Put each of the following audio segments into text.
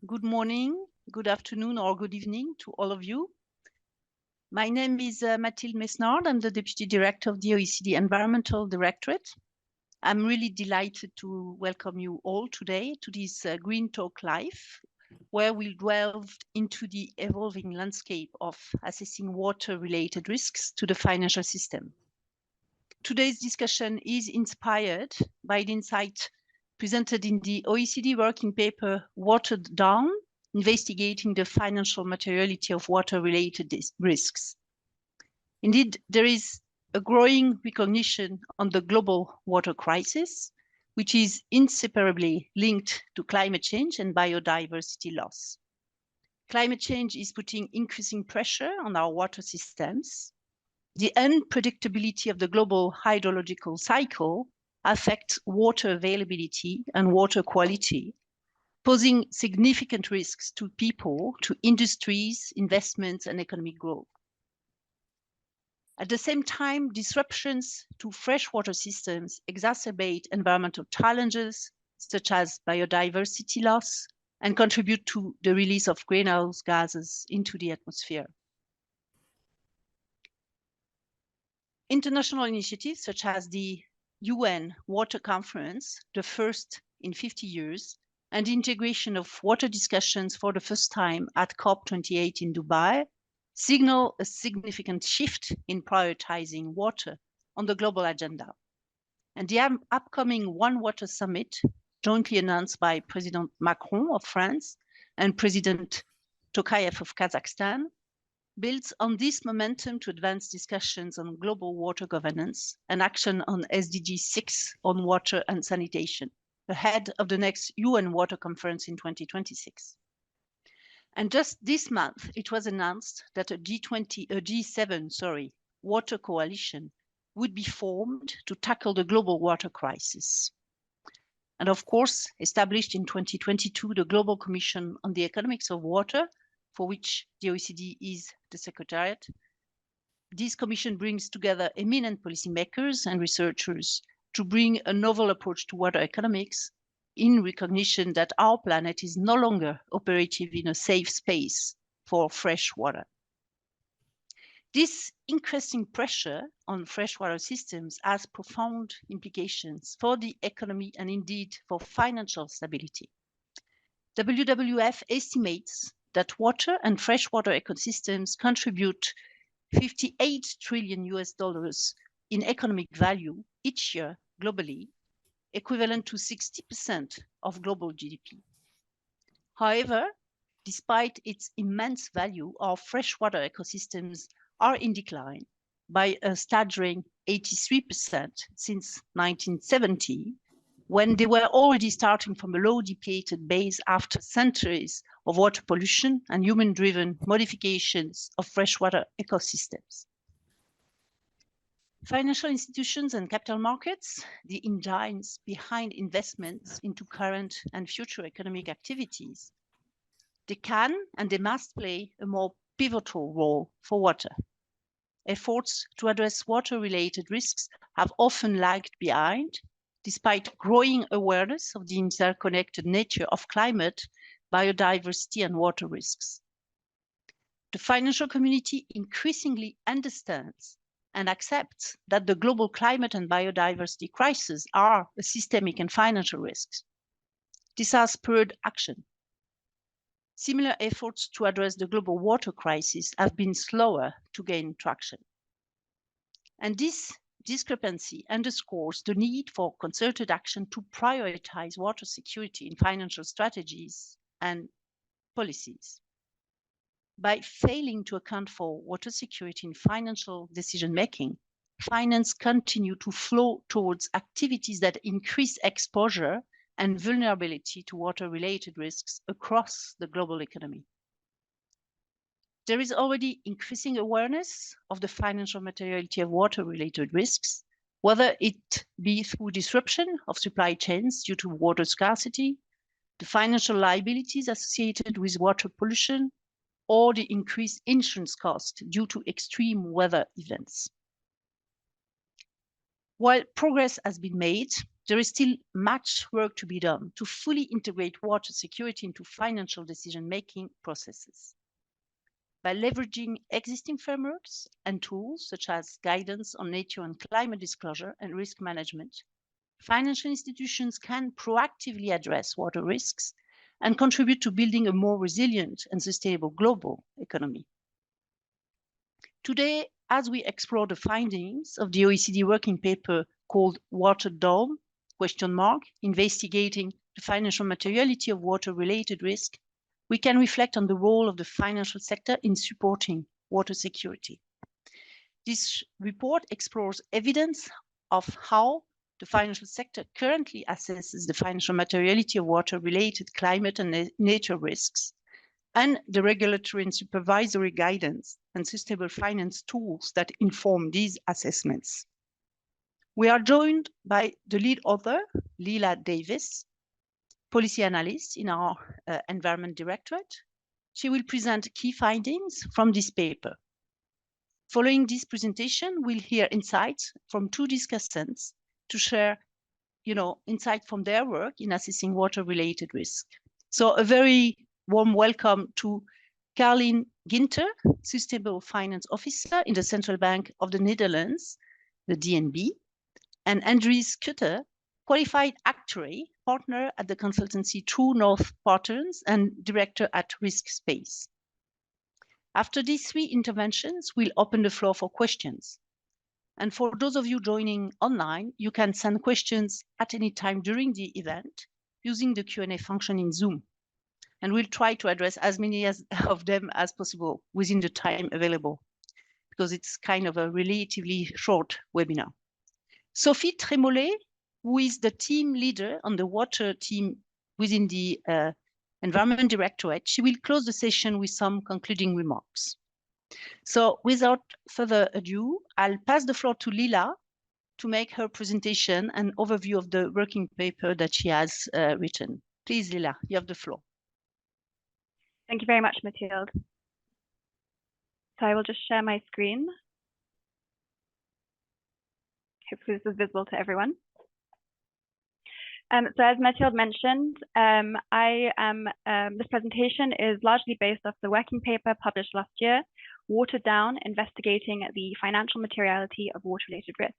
Good morning, good afternoon, or good evening to all of you. My name is Mathilde Mesnard. I'm the Deputy Director of the OECD Environmental Directorate. I'm really delighted to welcome you all today to this Green Talk Live, where we'll delve into the evolving landscape of assessing water-related risks to the financial system. Today's discussion is inspired by the insight presented in the OECD working paper Watered Down, investigating the financial materiality of water-related risks. Indeed, there is a growing recognition on the global water crisis, which is inseparably linked to climate change and biodiversity loss. Climate change is putting increasing pressure on our water systems. The unpredictability of the global hydrological cycle affects water availability and water quality, posing significant risks to people, to industries, investments, and economic growth. At the same time, disruptions to freshwater systems exacerbate environmental challenges, such as biodiversity loss, and contribute to the release of greenhouse gases into the atmosphere. International initiatives such as the UN Water Conference, the first in 50 years, and the integration of water discussions for the first time at COP28 in Dubai signal a significant shift in prioritizing water on the global agenda. And the upcoming One Water Summit, jointly announced by President Macron of France and President Tokayev of Kazakhstan, builds on this momentum to advance discussions on global water governance and action on SDG 6 on water and sanitation, ahead of the next UN Water Conference in 2026. And just this month, it was announced that a G7 water coalition would be formed to tackle the global water crisis. And of course, established in 2022, the Global Commission on the Economics of Water, for which the OECD is the secretariat. This commission brings together eminent policymakers and researchers to bring a novel approach to water economics in recognition that our planet is no longer operative in a safe space for fresh water. This increasing pressure on freshwater systems has profound implications for the economy and indeed for financial stability. WWF estimates that water and freshwater ecosystems contribute $58 trillion in economic value each year globally, equivalent to 60% of global GDP. However, despite its immense value, our freshwater ecosystems are in decline by a staggering 83% since 1970, when they were already starting from a low depleted base after centuries of water pollution and human-driven modifications of freshwater ecosystems. Financial institutions and capital markets, the engines behind investments into current and future economic activities, they can and they must play a more pivotal role for water. Efforts to address water-related risks have often lagged behind, despite growing awareness of the interconnected nature of climate, biodiversity, and water risks. The financial community increasingly understands and accepts that the global climate and biodiversity crises are a systemic and financial risk. This has spurred action. Similar efforts to address the global water crisis have been slower to gain traction. And this discrepancy underscores the need for concerted action to prioritize water security in financial strategies and policies. By failing to account for water security in financial decision-making, finance continues to flow towards activities that increase exposure and vulnerability to water-related risks across the global economy. There is already increasing awareness of the financial materiality of water-related risks, whether it be through disruption of supply chains due to water scarcity, the financial liabilities associated with water pollution, or the increased insurance cost due to extreme weather events. While progress has been made, there is still much work to be done to fully integrate water security into financial decision-making processes. By leveraging existing frameworks and tools such as guidance on nature and climate disclosure and risk management, financial institutions can proactively address water risks and contribute to building a more resilient and sustainable global economy. Today, as we explore the findings of the OECD working paper called Water Dome, investigating the financial materiality of water-related risk, we can reflect on the role of the financial sector in supporting water security. This report explores evidence of how the financial sector currently assesses the financial materiality of water-related climate and nature risks, and the regulatory and supervisory guidance and sustainable finance tools that inform these assessments. We are joined by the lead author, Leila Davis, policy analyst in our Environment Directorate. She will present key findings from this paper. Following this presentation, we'll hear insights from two discussants to share, insight from their work in assessing water-related risk. So a very warm welcome to Carlien Ginter, Sustainable Finance Officer in the Central Bank of the Netherlands, the DNB, and Andries Kutter, Qualified Actuary, Partner at the consultancy True North Partners and Director at Risk Space. After these three interventions, we'll open the floor for questions. And for those of you joining online, you can send questions at any time during the event using the Q&A function in Zoom. And we'll try to address as many of them as possible within the time available, because it's kind of a relatively short webinar. Sophie Trémollet, who is the team leader on the water team within the Environment Directorate, she will close the session with some concluding remarks. So without further ado, I'll pass the floor to Leila to make her presentation and overview of the working paper that she has written. Please, Leila, you have the floor. Thank you very much, Mathilde. So I will just share my screen. Hopefully this is visible to everyone. So as Mathilde mentioned, this presentation is largely based off the working paper published last year, Watered Down, Investigating the Financial Materiality of Water-Related Risks.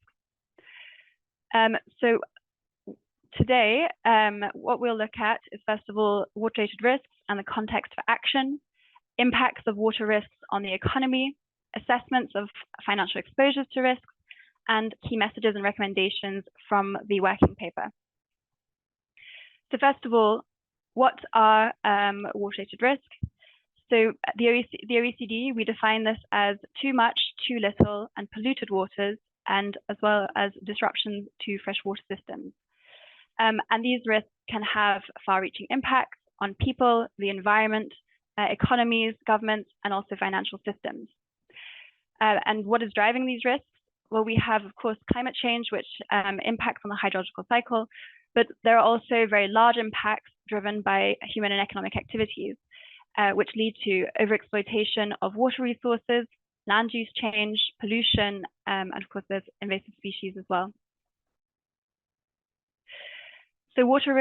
So today, what we'll look at is, first of all, water-related risks and the context for action, impacts of water risks on the economy, assessments of financial exposures to risks, and key messages and recommendations from the working paper. So first of all, what are water-related risks? So the OECD, we define this as too much, too little, and polluted waters, and as well as disruptions to freshwater systems. And these risks can have far-reaching impacts on people, the environment, economies, governments, and also financial systems. And what is driving these risks? Well, we have, of course, climate change, which impacts on the hydrological cycle, but there are also very large impacts driven by human and economic activities, which lead to overexploitation of water resources, land use change, pollution, and of course, there's invasive species as well. So water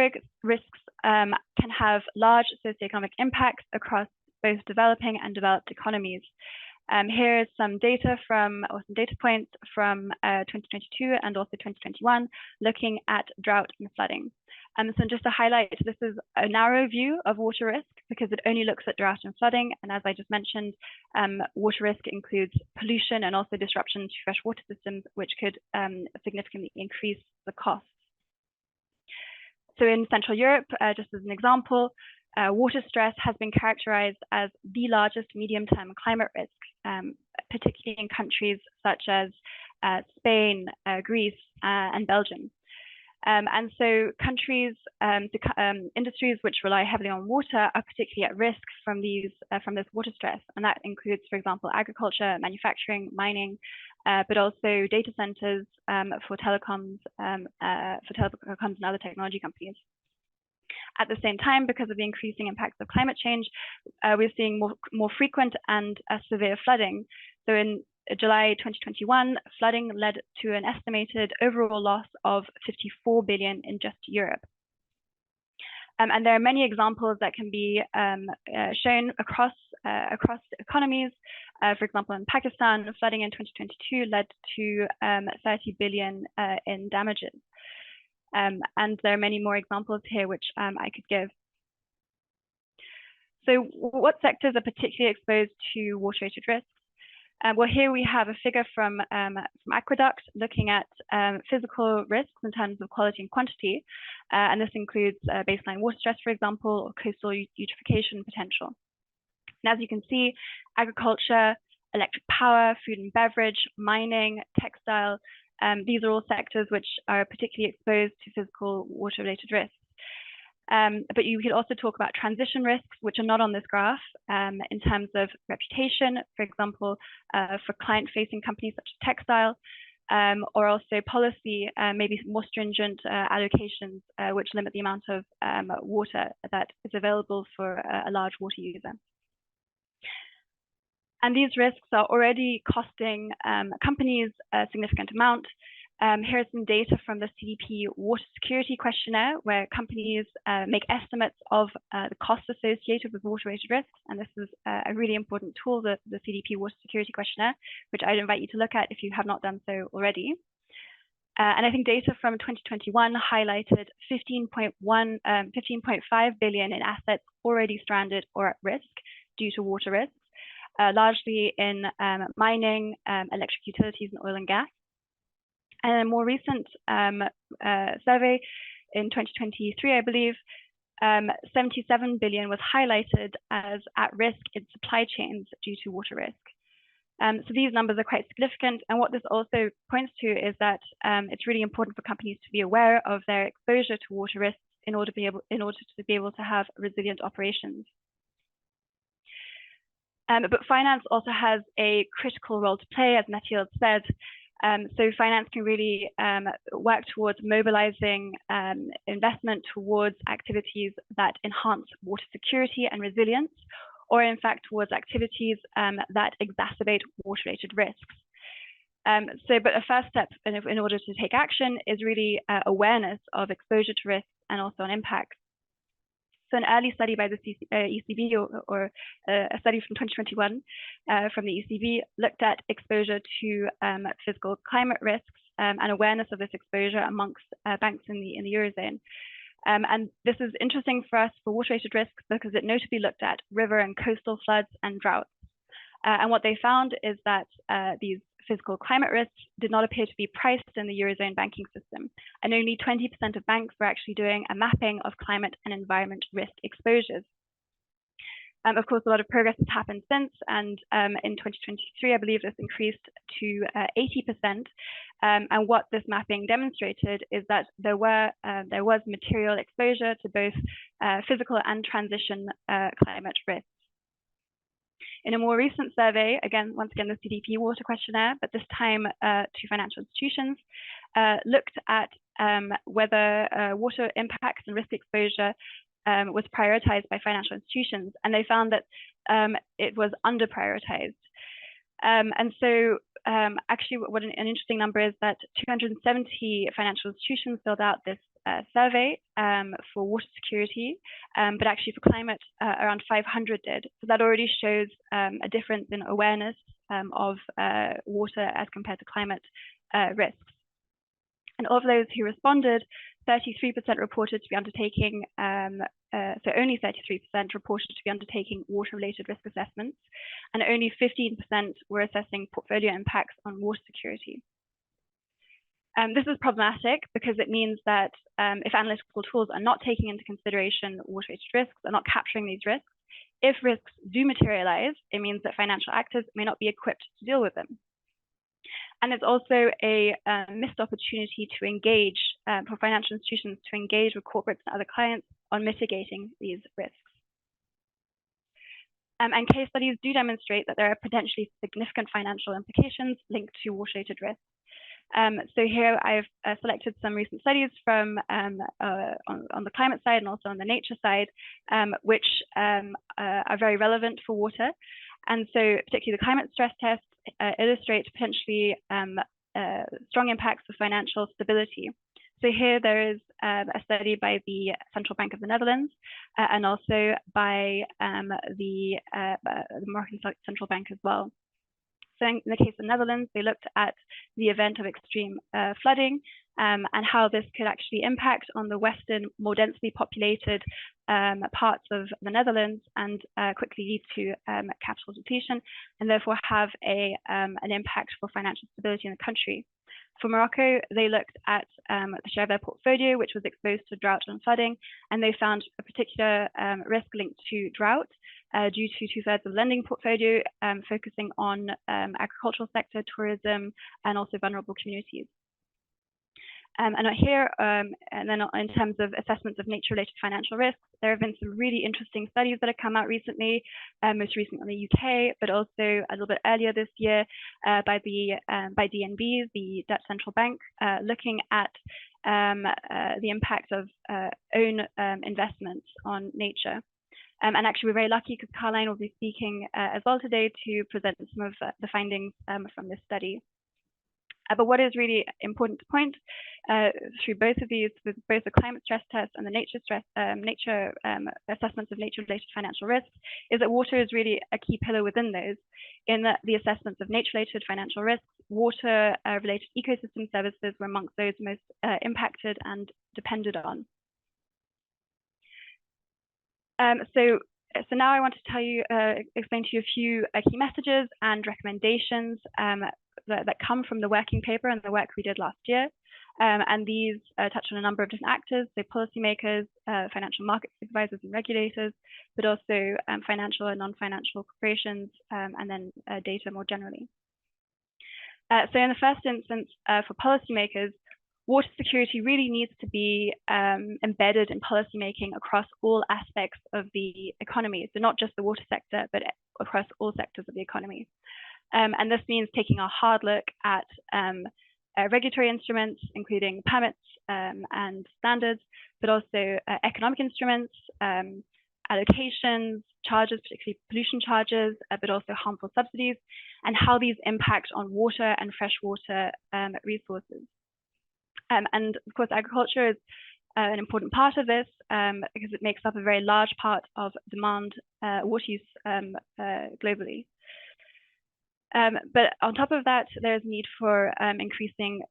risks can have large socioeconomic impacts across both developing and developed economies. Here is some data or some data points from 2022 and also 2021, looking at drought and flooding. So just to highlight, this is a narrow view of water risk because it only looks at drought and flooding. And as I just mentioned, water risk includes pollution and also disruption to freshwater systems, which could significantly increase the costs. So in Central Europe, just as an example, water stress has been characterized as the largest medium-term climate risk, particularly in countries such as Spain, Greece, and Belgium. And so countries, industries which rely heavily on water are particularly at risk from this water stress. And that includes, for example, agriculture, manufacturing, mining, but also data centers for telecoms and other technology companies. At the same time, because of the increasing impacts of climate change, we're seeing more frequent and severe flooding. So in July 2021, flooding led to an estimated overall loss of 54 billion in just Europe. And there are many examples that can be shown across economies. For example, in Pakistan, flooding in 2022 led to 30 billion in damages. And there are many more examples here which I could give. So what sectors are particularly exposed to water-related risks? Well, here we have a figure from Aqueduct looking at physical risks in terms of quality and quantity. And this includes baseline water stress, for example, or coastal eutrophication potential. And as you can see, agriculture, electric power, food and beverage, mining, textile, these are all sectors which are particularly exposed to physical water-related risks. But you could also talk about transition risks, which are not on this graph, in terms of reputation, for example, for client-facing companies such as textile, or also policy, maybe more stringent allocations, which limit the amount of water that is available for a large water user. And these risks are already costing companies a significant amount. Here are some data from the CDP Water Security Questionnaire, where companies make estimates of the costs associated with water-related risks. And this is a really important tool, the CDP Water Security Questionnaire, which I'd invite you to look at if you have not done so already. And I think data from 2021 highlighted 15.5 billion in assets already stranded or at risk due to water risks, largely in mining, electric utilities, and oil and gas. And a more recent survey in 2023, I believe, 77 billion was highlighted as at risk in supply chains due to water risk. So these numbers are quite significant. And what this also points to is that it's really important for companies to be aware of their exposure to water risks in order to be able to have resilient operations. But finance also has a critical role to play, as Mathilde said. So finance can really work towards mobilizing investment towards activities that enhance water security and resilience, or in fact towards activities that exacerbate water-related risks. But a first step in order to take action is really awareness of exposure to risks and also on impacts. So an early study by the ECB or a study from 2021 from the ECB looked at exposure to physical climate risks and awareness of this exposure amongst banks in the Eurozone. And this is interesting for us for water-related risks because it notably looked at river and coastal floods and droughts. And what they found is that these physical climate risks did not appear to be priced in the Eurozone banking system. And only 20% of banks were actually doing a mapping of climate and environment risk exposures. Of course, a lot of progress has happened since. And in 2023, I believe this increased to 80%. And what this mapping demonstrated is that there was material exposure to both physical and transition climate risks. In a more recent survey, once again, the CDP Water Questionnaire, but this time to financial institutions, looked at whether water impacts and risk exposure was prioritized by financial institutions, and they found that it was under-prioritized. And so actually what an interesting number is that 270 financial institutions filled out this survey for water security, but actually for climate, around 500 did. So that already shows a difference in awareness of water as compared to climate risks. And of those who responded, 33% reported to be undertaking, so only 33% reported to be undertaking water-related risk assessments, and only 15% were assessing portfolio impacts on water security. This is problematic because it means that if analytical tools are not taking into consideration water-related risks, are not capturing these risks, if risks do materialize, it means that financial actors may not be equipped to deal with them. And it's also a missed opportunity to engage, for financial institutions to engage with corporates and other clients on mitigating these risks. And case studies do demonstrate that there are potentially significant financial implications linked to water-related risks. So here I've selected some recent studies from on the climate side and also on the nature side, which are very relevant for water. And so particularly the climate stress tests illustrate potentially strong impacts for financial stability. So here there is a study by the Central Bank of the Netherlands and also by the Moroccan Central Bank as well. So in the case of the Netherlands, they looked at the event of extreme flooding and how this could actually impact on the western, more densely populated parts of the Netherlands and quickly lead to capital depletion and therefore have an impact for financial stability in the country. For Morocco, they looked at the share of their portfolio, which was exposed to drought and flooding, and they found a particular risk linked to drought due to 2/3 of the lending portfolio focusing on agricultural sector, tourism, and also vulnerable communities. And here, and then in terms of assessments of nature-related financial risks, there have been some really interesting studies that have come out recently, most recently in the UK, but also a little bit earlier this year by DNB, the Dutch Central Bank, looking at the impact of own investments on nature. And actually, we're very lucky because Caroline will be speaking as well today to present some of the findings from this study. But what is really important to point through both of these, with both the climate stress test and the nature assessments of nature-related financial risks, is that water is really a key pillar within those. In the assessments of nature-related financial risks, water-related ecosystem services were amongst those most impacted and depended on. So now I want to tell you, explain to you a few key messages and recommendations that come from the working paper and the work we did last year. And these touch on a number of different actors, so policymakers, financial market supervisors and regulators, but also financial and non-financial corporations, and then data more generally. So in the first instance, for policymakers, water security really needs to be embedded in policymaking across all aspects of the economy. So not just the water sector, but across all sectors of the economy. And this means taking a hard look at regulatory instruments, including permits and standards, but also economic instruments, allocations, charges, particularly pollution charges, but also harmful subsidies, and how these impact on water and freshwater resources. And of course, agriculture is an important part of this because it makes up a very large part of demand water use globally. But on top of that, there's need for increasing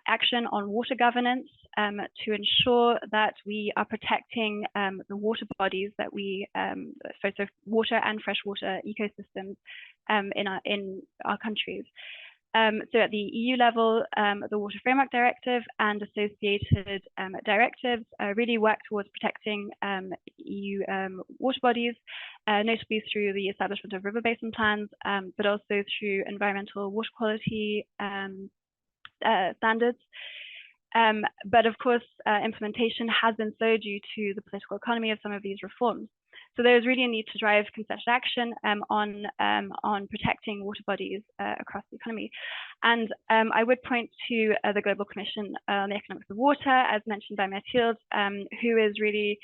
action on water governance to ensure that we are protecting the water bodies that we, so water and freshwater ecosystems in our countries. So at the EU level, the Water Framework Directive and associated directives really work towards protecting EU water bodies, notably through the establishment of river basin plans, but also through environmental water quality standards. But of course, implementation has been slow due to the political economy of some of these reforms. So there's really a need to drive concerted action on protecting water bodies across the economy. And I would point to the Global Commission on the Economics of Water, as mentioned by Mathilde, who is really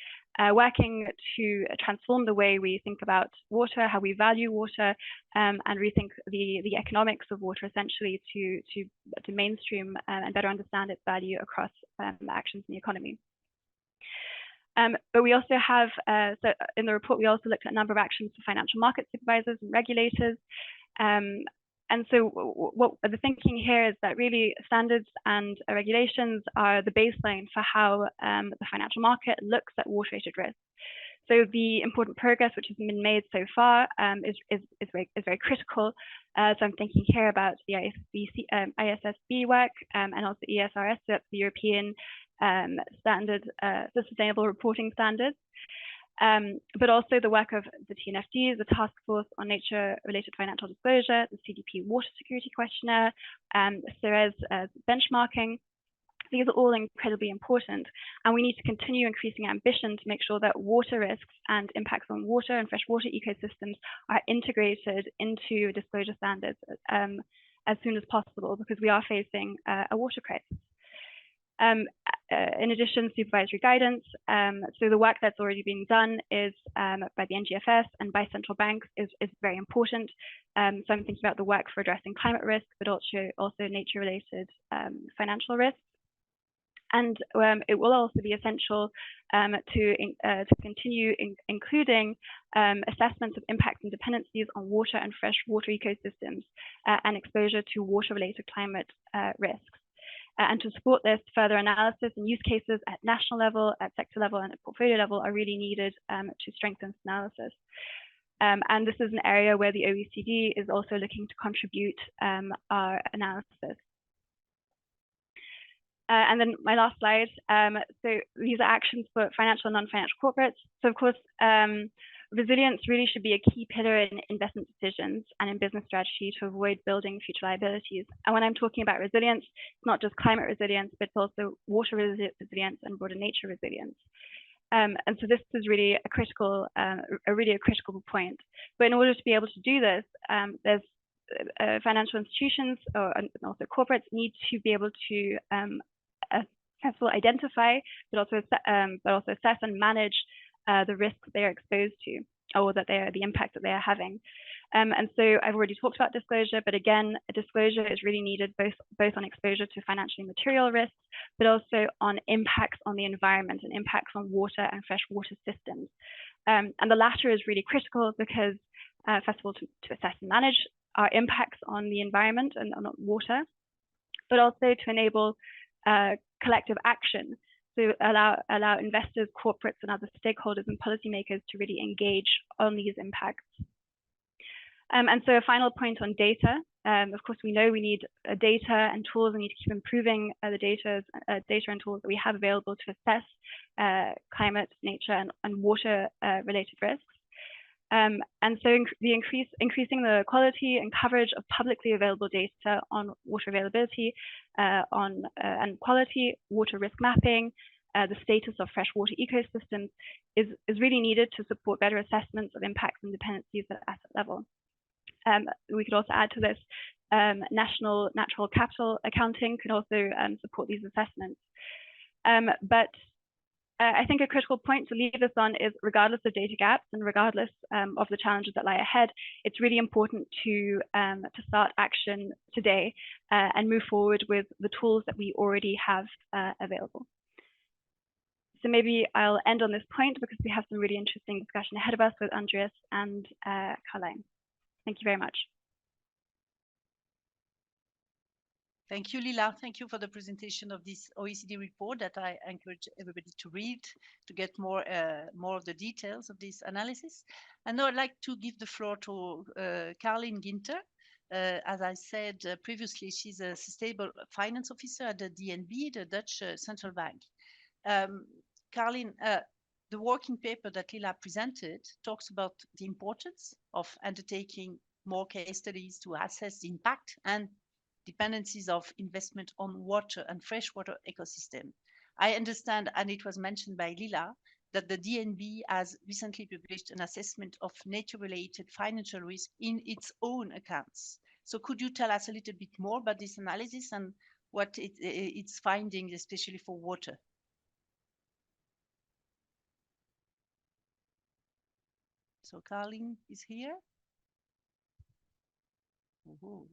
working to transform the way we think about water, how we value water, and rethink the economics of water, essentially to mainstream and better understand its value across actions in the economy. But we also have, so in the report, we also looked at a number of actions for financial market supervisors and regulators. And so what the thinking here is that really standards and regulations are the baseline for how the financial market looks at water-related risks. So the important progress which has been made so far is very critical. So I'm thinking here about the ISSB work and also ESRS, so that's the European standard, the Sustainable Reporting Standards, but also the work of the TNFD, the Task Force on Nature-Related Financial Disclosure, the CDP Water Security Questionnaire, CEST benchmarking. These are all incredibly important, and we need to continue increasing ambition to make sure that water risks and impacts on water and freshwater ecosystems are integrated into disclosure standards as soon as possible, because we are facing a water crisis. in addition, supervisory guidance. So the work that's already being done is by the NGFS and by central banks is very important. So I'm thinking about the work for addressing climate risk, but also nature-related financial risks. And it will also be essential to continue including assessments of impacts and dependencies on water and freshwater ecosystems and exposure to water-related climate risks. And to support this, further analysis and use cases at national level, at sector level, and at portfolio level are really needed to strengthen this analysis. And this is an area where the OECD is also looking to contribute our analysis. And then my last slide. So these are actions for financial and non-financial corporates. So of course, resilience really should be a key pillar in investment decisions and in business strategy to avoid building future liabilities. And when I'm talking about resilience, it's not just climate resilience, but it's also water resilience and broader nature resilience. And so this is really a critical point. But in order to be able to do this, there's financial institutions and also corporates need to be able to first of all identify, but also assess and manage the risks they are exposed to, or the impact that they are having. And so I've already talked about disclosure, but again, a disclosure is really needed both on exposure to financially material risks, but also on impacts on the environment and impacts on water and freshwater systems. And the latter is really critical because, first of all, to assess and manage our impacts on the environment and on water, but also to enable collective action, to allow investors, corporates, and other stakeholders and policymakers to really engage on these impacts. And so a final point on data. Of course, we know we need data and tools. We need to keep improving the data and tools that we have available to assess climate, nature, and water-related risks. And so increasing the quality and coverage of publicly available data on water availability, and quality, water risk mapping, the status of freshwater ecosystems is really needed to support better assessments of impacts and dependencies at asset level. We could also add to this, national natural capital accounting could also support these assessments. But I think a critical point to leave this on is, regardless of data gaps and regardless of the challenges that lie ahead, it's really important to start action today and move forward with the tools that we already have available. So maybe I'll end on this point because we have some really interesting discussion ahead of us with Andreas and Caroline. Thank you very much. Thank you, Lila. Thank you for the presentation of this OECD report that I encourage everybody to read to get more of the details of this analysis. And now I'd like to give the floor to Caroline Ginter. As I said previously, she's a sustainable finance officer at the DNB, the Dutch central bank. Caroline, the working paper that Lila presented talks about the importance of undertaking more case studies to assess the impact and dependencies of investment on water and freshwater ecosystem. I understand, and it was mentioned by Lila, that the DNB has recently published an assessment of nature-related financial risk in its own accounts. So could you tell us a little bit more about this analysis and what its findings, especially for water? So Caroline is here. Ooh.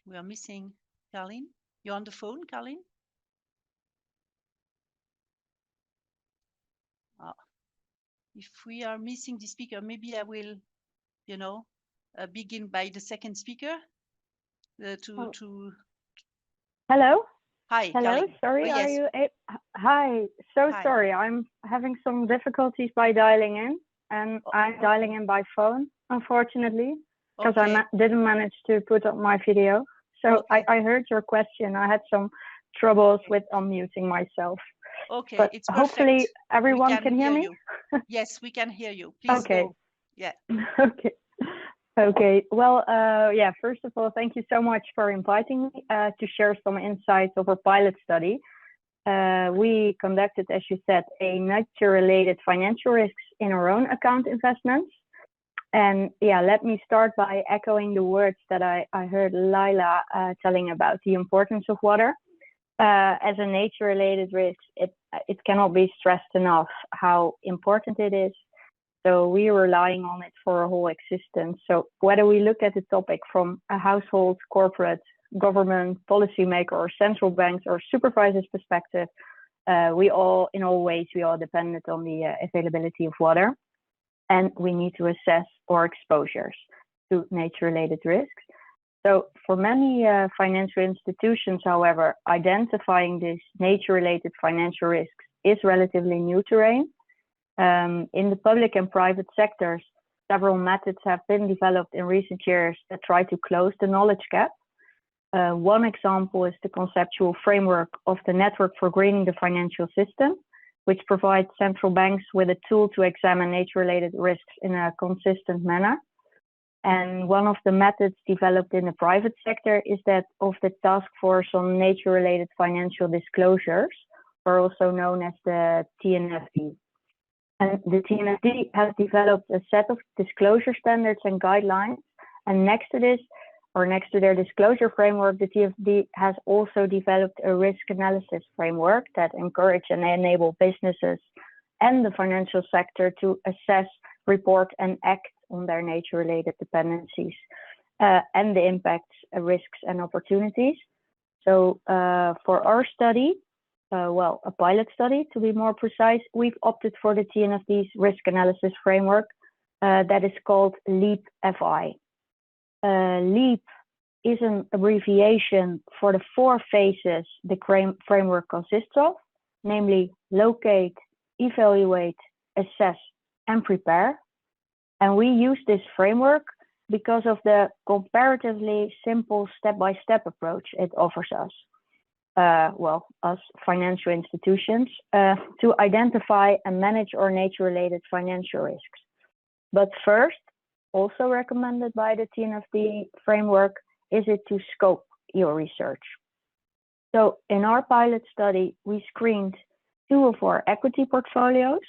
We are missing Caroline. You're on the phone, Caroline? If we are missing the speaker, maybe I will, begin by the second speaker. Hello. Hi. Hello. Caroline. Sorry. Oh, yes. Are you? Hi. So Hi. sorry. I'm having some difficulties by dialing in, and I'm dialing in by phone, unfortunately, because I didn't manage to put up my video. So I heard your question. I had some troubles with unmuting myself. Okay, but it's perfect. Hopefully everyone can hear me. Yes, we can hear you. Please go. Yeah. Okay. Well, yeah. First of all, thank you so much for inviting me to share some insights of our pilot study. We conducted, as you said, a nature-related financial risks in our own account investments. And yeah, let me start by echoing the words that I heard Laila telling about the importance of water. As a nature-related risk, it cannot be stressed enough how important it is. So we are relying on it for our whole existence. So whether we look at the topic from a household, corporate, government, policymaker, or central banks or supervisors perspective, in all ways, we are dependent on the availability of water. And we need to assess our exposures to nature-related risks. So for many financial institutions, however, identifying these nature-related financial risks is relatively new terrain. In the public and private sectors, several methods have been developed in recent years that try to close the knowledge gap. One example is the conceptual framework of the Network for Greening the Financial System, which provides central banks with a tool to examine nature-related risks in a consistent manner. And one of the methods developed in the private sector is that of the Task Force on Nature-Related Financial Disclosures, or also known as the TNFD. And the TNFD has developed a set of disclosure standards and guidelines. And next to their disclosure framework, the TNFD has also developed a risk analysis framework that encourage and enable businesses and the financial sector to assess, report, and act on their nature-related dependencies and the impacts, risks, and opportunities. So for our study, a pilot study to be more precise, we've opted for the TNFD's risk analysis framework that is called LEAP-FI. LEAP is an abbreviation for the 4 phases the framework consists of, namely locate, evaluate, assess, and prepare. And we use this framework because of the comparatively simple step-by-step approach it offers us, us financial institutions, to identify and manage our nature-related financial risks. But first, also recommended by the TNFD framework, is it to scope your research. So in our pilot study, we screened 2 of our equity portfolios.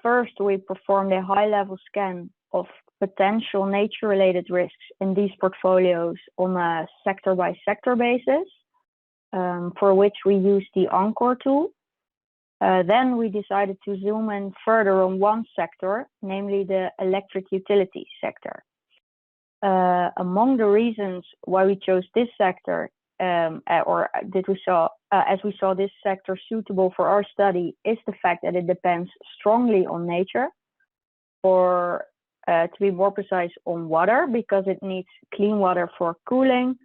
First, we performed a high-level scan of potential nature-related risks in these portfolios on a sector-by-sector basis, for which we used the Encore tool. Then we decided to zoom in further on one sector, namely the electric utility sector. Among the reasons why we chose this sector, as we saw this sector suitable for our study, is the fact that it depends strongly on nature, or to be more precise, on water, because it needs clean water for cooling.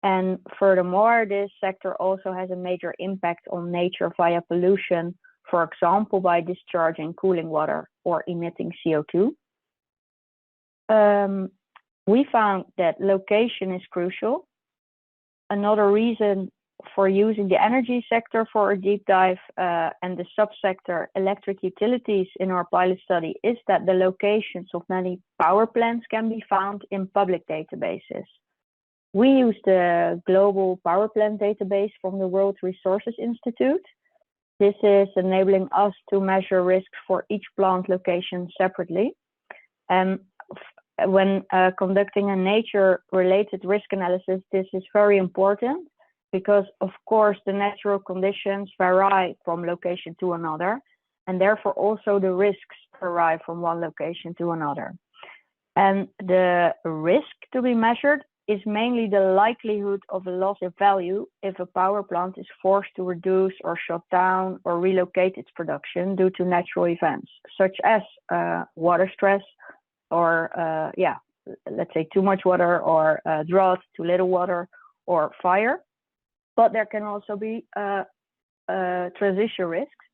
And furthermore, this sector also has a major impact on nature via pollution, for example, by discharging cooling water or emitting CO2. We found that location is crucial. Another reason for using the energy sector for a deep dive and the subsector electric utilities in our pilot study is that the locations of many power plants can be found in public databases. We use the global power plant database from the World Resources Institute. This is enabling us to measure risks for each plant location separately. And when conducting a nature-related risk analysis, this is very important because, of course, the natural conditions vary from location to another, and therefore also the risks vary from one location to another. And the risk to be measured is mainly the likelihood of a loss of value if a power plant is forced to reduce or shut down or relocate its production due to natural events, such as water stress, or let's say too much water, or drought, too little water, or fire. But there can also be transition risks.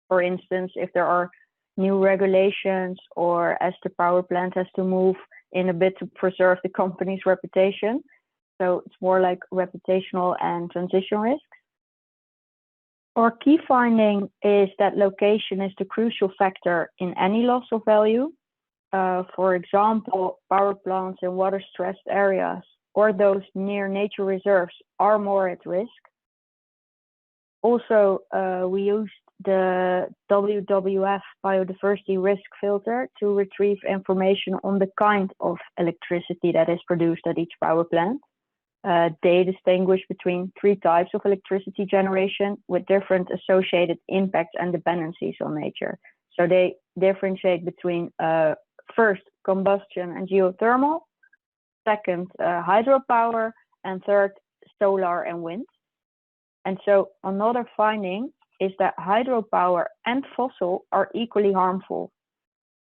For instance, if there are new regulations, or as the power plant has to move in a bit to preserve the company's reputation. So it's more like reputational and transition risks. Our key finding is that location is the crucial factor in any loss of value. For example, power plants in water-stressed areas or those near nature reserves are more at risk. Also, we used the WWF biodiversity risk filter to retrieve information on the kind of electricity that is produced at each power plant. They distinguish between 3 types of electricity generation with different associated impacts and dependencies on nature. So they differentiate between first, combustion and geothermal, second, hydropower, and third, solar and wind. And so another finding is that hydropower and fossil are equally harmful.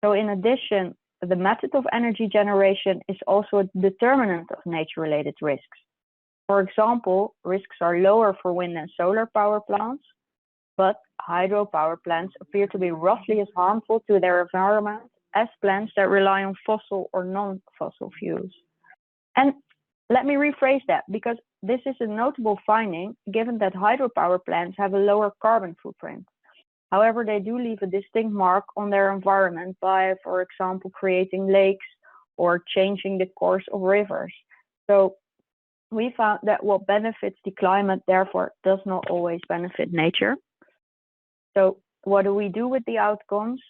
So in addition, the method of energy generation is also a determinant of nature-related risks. For example, risks are lower for wind and solar power plants, but hydropower plants appear to be roughly as harmful to their environment as plants that rely on fossil or non-fossil fuels. And let me rephrase that, because this is a notable finding given that hydropower plants have a lower carbon footprint. However, they do leave a distinct mark on their environment by, for example, creating lakes or changing the course of rivers. So we found that what benefits the climate, therefore, does not always benefit nature. So what do we do with the outcomes?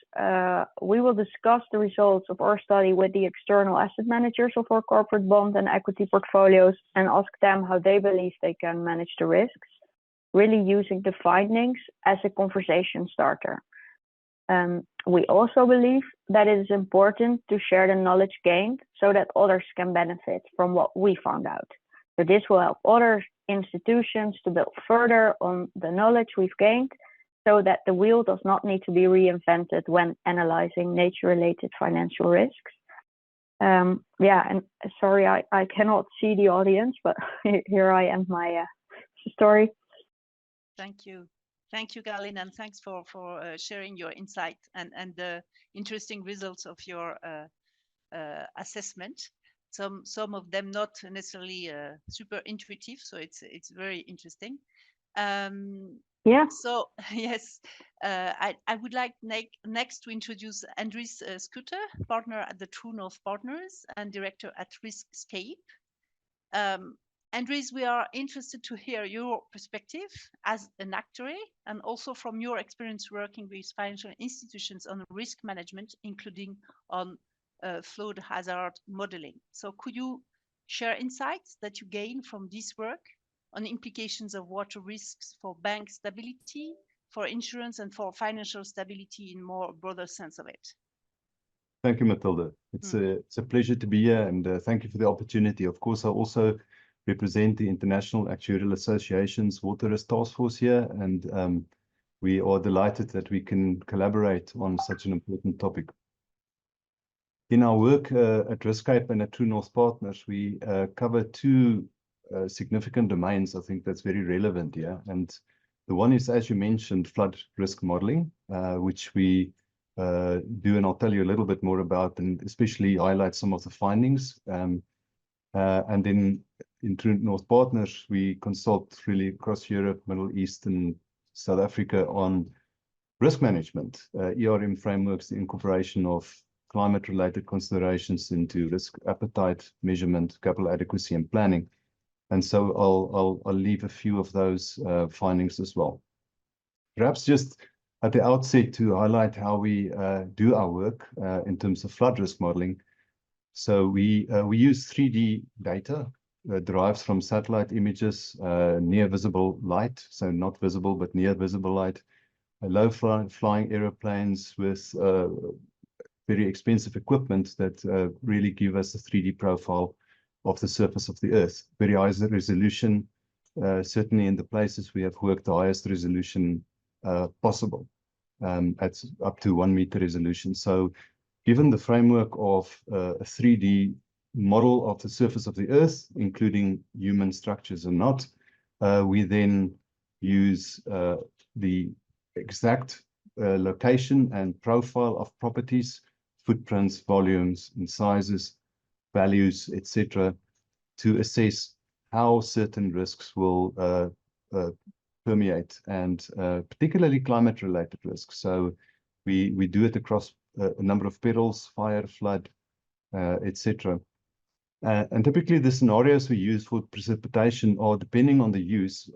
We will discuss the results of our study with the external asset managers of our corporate bond and equity portfolios and ask them how they believe they can manage the risks, really using the findings as a conversation starter. We also believe that it is important to share the knowledge gained so that others can benefit from what we found out. So this will help other institutions to build further on the knowledge we've gained, so that the wheel does not need to be reinvented when analyzing nature-related financial risks. Yeah, and sorry, I cannot see the audience, but here I am, my story. Thank you. Thank you, Galin, and thanks for sharing your insight and the interesting results of your assessment. Some of them not necessarily super intuitive, so it's very interesting. Yeah. So yes, I would like next to introduce Andries Scooter, partner at the True North Partners and director at Riskscape. Andries, we are interested to hear your perspective as an actuary and also from your experience working with financial institutions on risk management, including on flood hazard modeling. So could you share insights that you gain from this work on the implications of water risks for bank stability, for insurance, and for financial stability in more broader sense of it? Thank you, Matilda. It's a pleasure to be here, and thank you for the opportunity. Of course, I also represent the International Actuarial Association's Water Risk Task Force here, and we are delighted that we can collaborate on such an important topic. In our work at Riskscape and at True North Partners, we cover 2 significant domains, I think that's very relevant here. And the one is, as you mentioned, flood risk modeling, which we do, and I'll tell you a little bit more about, and especially highlight some of the findings. And then in True North Partners, we consult really across Europe, Middle East, and South Africa on risk management, ERM frameworks, the incorporation of climate-related considerations into risk appetite, measurement, capital adequacy, and planning. And so I'll leave a few of those findings as well. Perhaps just at the outset to highlight how we do our work in terms of flood risk modeling. So we use 3D data derived from satellite images, near visible light, so not visible but near visible light, low flying aeroplanes with very expensive equipment that really give us a 3D profile of the surface of the Earth. Very high resolution, certainly in the places we have worked, the highest resolution possible, at up to 1 meter resolution. So given the framework of a 3D model of the surface of the Earth, including human structures or not, we then use the exact location and profile of properties, footprints, volumes, and sizes, values, etc., to assess how certain risks will permeate, and particularly climate-related risks. So we do it across a number of perils, fire, flood, etc. And typically the scenarios we use for precipitation are depending on the use.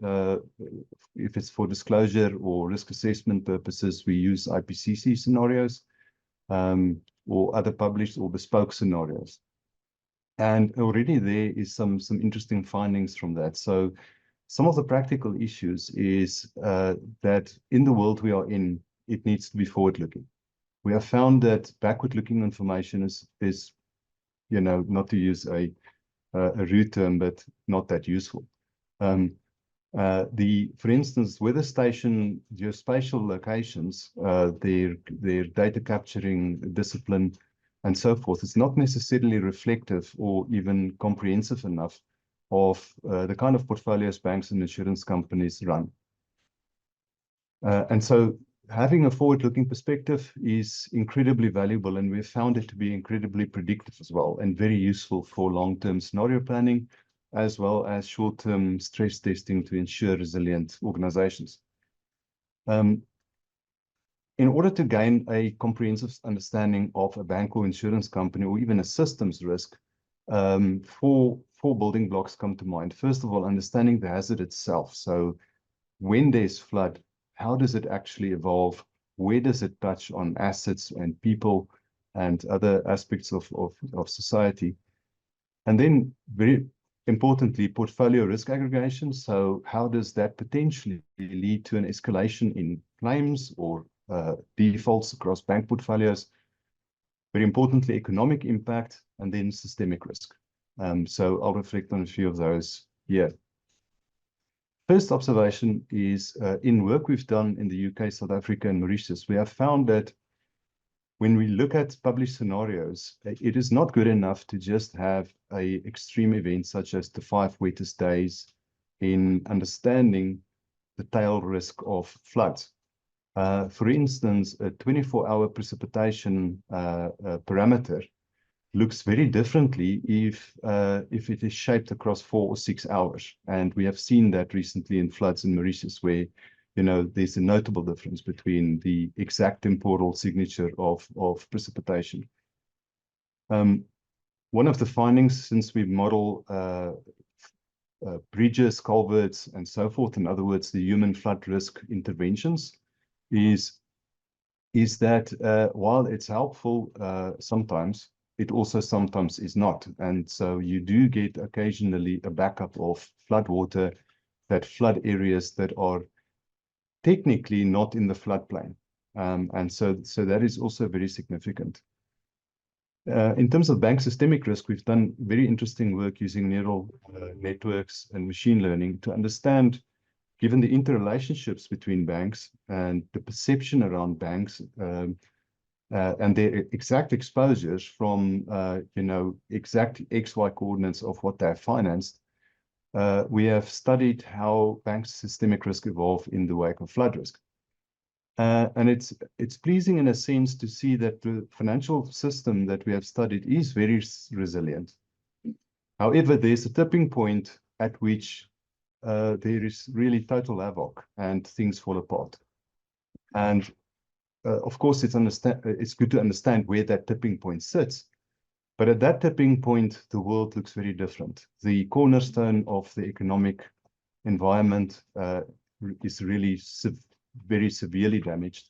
If it's for disclosure or risk assessment purposes, we use IPCC scenarios or other published or bespoke scenarios. And already there is some interesting findings from that. So some of the practical issues is that in the world we are in, it needs to be forward-looking. We have found that backward-looking information is not to use a rude term, but not that useful. For instance, weather station geospatial locations, their data capturing discipline and so forth is not necessarily reflective or even comprehensive enough of the kind of portfolios banks and insurance companies run. And so having a forward-looking perspective is incredibly valuable, and we've found it to be incredibly predictive as well, and very useful for long-term scenario planning, as well as short-term stress testing to ensure resilient organizations. In order to gain a comprehensive understanding of a bank or insurance company, or even a systems risk, four building blocks come to mind. First of all, understanding the hazard itself. So when there's flood, how does it actually evolve? Where does it touch on assets and people and other aspects of society? And then very importantly, portfolio risk aggregation. So how does that potentially lead to an escalation in claims or defaults across bank portfolios? Very importantly, economic impact, and then systemic risk. So I'll reflect on a few of those here. First observation is in work we've done in the UK, South Africa, and Mauritius, we have found that when we look at published scenarios, it is not good enough to just have an extreme event such as the 5 wettest days in understanding the tail risk of floods. For instance, a 24-hour precipitation parameter looks very differently if it is shaped across 4 or 6 hours. And we have seen that recently in floods in Mauritius, where there's a notable difference between the exact temporal signature of precipitation. One of the findings, since we model bridges, culverts, and so forth, in other words, the human flood risk interventions, is that while it's helpful sometimes, it also sometimes is not. And so you do get occasionally a backup of flood water that flood areas that are technically not in the floodplain. And so that is also very significant. In terms of bank systemic risk, we've done very interesting work using neural networks and machine learning to understand, given the interrelationships between banks and the perception around banks, and their exact exposures from, exact XY coordinates of what they're financed, we have studied how banks' systemic risk evolve in the wake of flood risk. And it's pleasing in a sense to see that the financial system that we have studied is very resilient. However, there's a tipping point at which there is really total havoc and things fall apart. And of course, it's good to understand where that tipping point sits. But at that tipping point, the world looks very different. The cornerstone of the economic environment is really very severely damaged,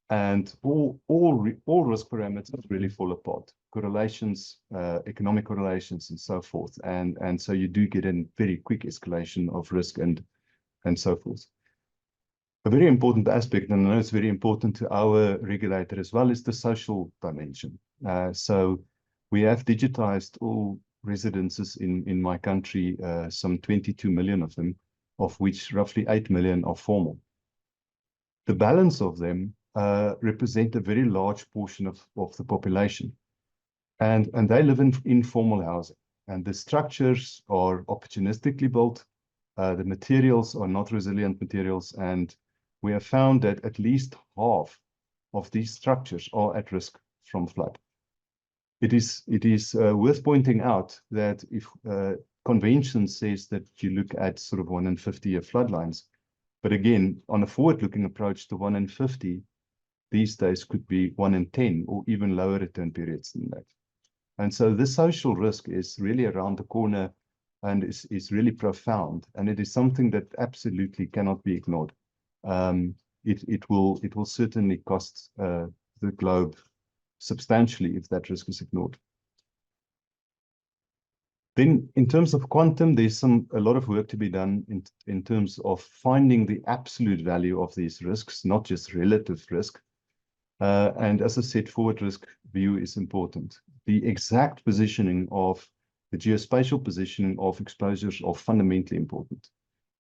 and all risk parameters really fall apart. Correlations, economic correlations, and so forth. And so you do get a very quick escalation of risk and so forth. A very important aspect, and I know it's very important to our regulator as well, is the social dimension. So we have digitized all residences in my country, some 22 million of them, of which roughly 8 million are formal. The balance of them represent a very large portion of the population. And they live in informal housing. And the structures are opportunistically built. The materials are not resilient materials. And we have found that at least half of these structures are at risk from flood. It is worth pointing out that if convention says that you look at sort of 1 in 50-year floodlines, but again, on a forward-looking approach to 1 in 50, these days could be 1 in 10 or even lower return periods than that. And so this social risk is really around the corner and is really profound. And it is something that absolutely cannot be ignored. It will certainly cost the globe substantially if that risk is ignored. Then in terms of quantum, there's a lot of work to be done in terms of finding the absolute value of these risks, not just relative risk. And as I said, forward risk view is important. The exact positioning of the geospatial positioning of exposures are fundamentally important.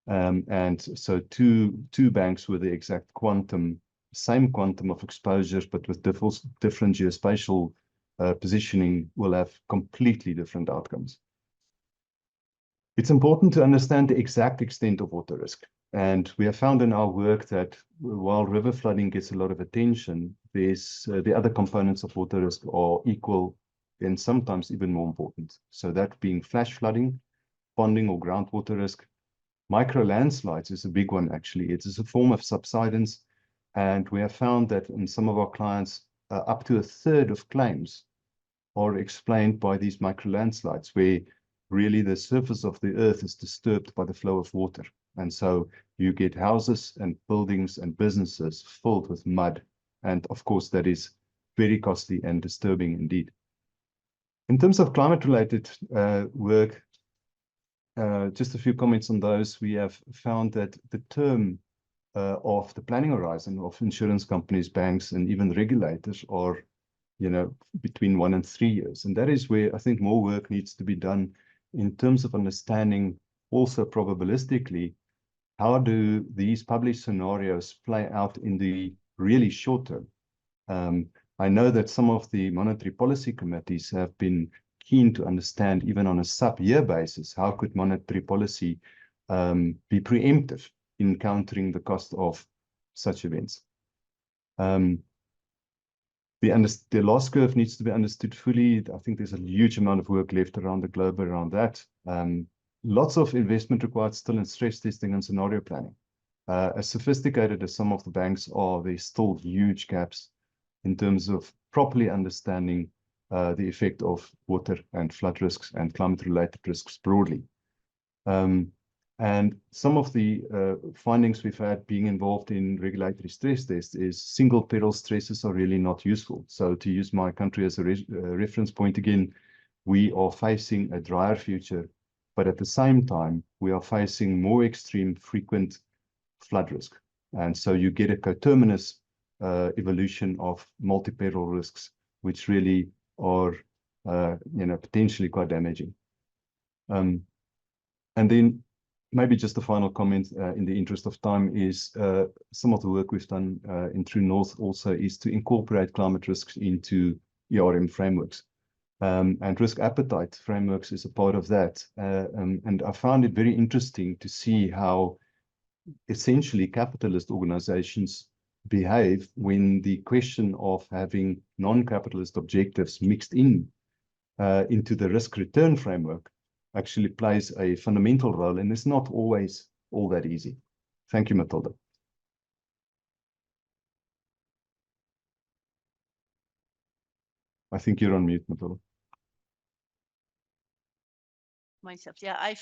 And so two banks with the exact same quantum of exposures, but with different geospatial positioning will have completely different outcomes. It's important to understand the exact extent of water risk. And we have found in our work that while river flooding gets a lot of attention, there's the other components of water risk are equal and sometimes even more important. So that being flash flooding, ponding or groundwater risk. Micro landslides is a big one, actually. It is a form of subsidence. And we have found that in some of our clients, up to a third of claims are explained by these micro landslides, where really the surface of the earth is disturbed by the flow of water. And so you get houses and buildings and businesses filled with mud. And of course, that is very costly and disturbing indeed. In terms of climate-related work, just a few comments on those. We have found that the term of the planning horizon of insurance companies, banks, and even regulators are, between 1 and 3 years. And that is where I think more work needs to be done in terms of understanding also probabilistically, how do these published scenarios play out in the really short term? I know that some of the monetary policy committees have been keen to understand, even on a sub-year basis, how could monetary policy be preemptive in countering the cost of such events. The loss curve needs to be understood fully. I think there's a huge amount of work left around the globe around that. Lots of investment required still in stress testing and scenario planning. As sophisticated as some of the banks are, there's still huge gaps in terms of properly understanding the effect of water and flood risks and climate-related risks broadly. And some of the findings we've had being involved in regulatory stress tests is single peril stresses are really not useful. So to use my country as a reference point again, we are facing a drier future, but at the same time, we are facing more extreme frequent flood risk. And so you get a coterminous evolution of multi-peril risks, which really are potentially quite damaging. And then maybe just a final comment in the interest of time is some of the work we've done in True North also is to incorporate climate risks into ERM frameworks. And risk appetite frameworks is a part of that. And I found it very interesting to see how essentially capitalist organizations behave when the question of having non-capitalist objectives mixed into the risk return framework actually plays a fundamental role, and it's not always all that easy. Thank you, Matilda. I think you're on mute, Matilda. Myself, yeah,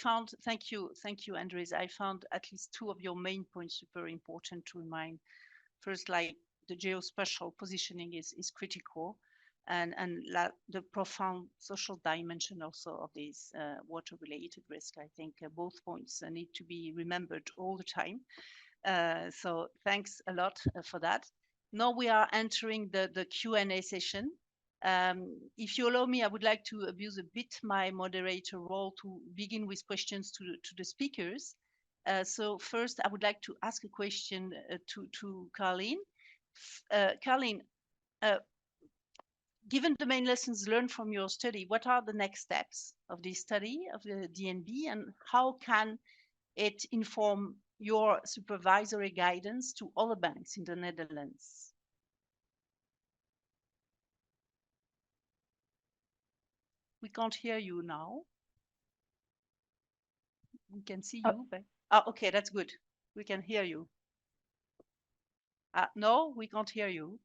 thank you, Andres. I found at least two of your main points super important to remind. First, like the geospatial positioning is critical, and the profound social dimension also of these water-related risk. I think both points need to be remembered all the time. So thanks a lot for that. Now we are entering the Q&A session. If you allow me, I would like to abuse a bit my moderator role to begin with questions to the speakers. So first, I would like to ask a question to Carleen. Carleen, given the main lessons learned from your study, what are the next steps of this study of the DNB, and how can it inform your supervisory guidance to other banks in the Netherlands? We can't hear you now. We can see you, but okay, that's good. We can hear you. No, we can't hear you.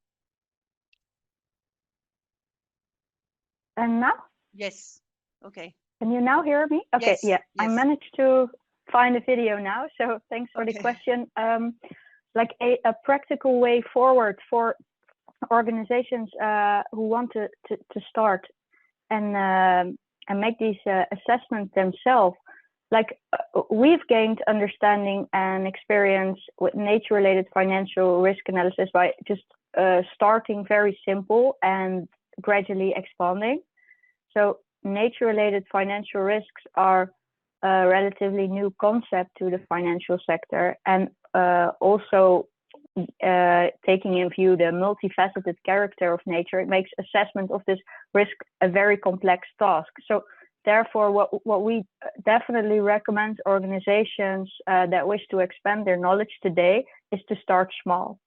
And now? Yes. Okay. Can you now hear me? Okay, Yes, yeah, I yes. managed to find the video now. So thanks for the question. Like a practical way forward for organizations who want to start and make these assessments themselves. Like we've gained understanding and experience with nature-related financial risk analysis by just starting very simple and gradually expanding. So nature-related financial risks are a relatively new concept to the financial sector, and also taking in view the multifaceted character of nature, it makes assessment of this risk a very complex task. So therefore, what we definitely recommend organizations that wish to expand their knowledge today is to start small.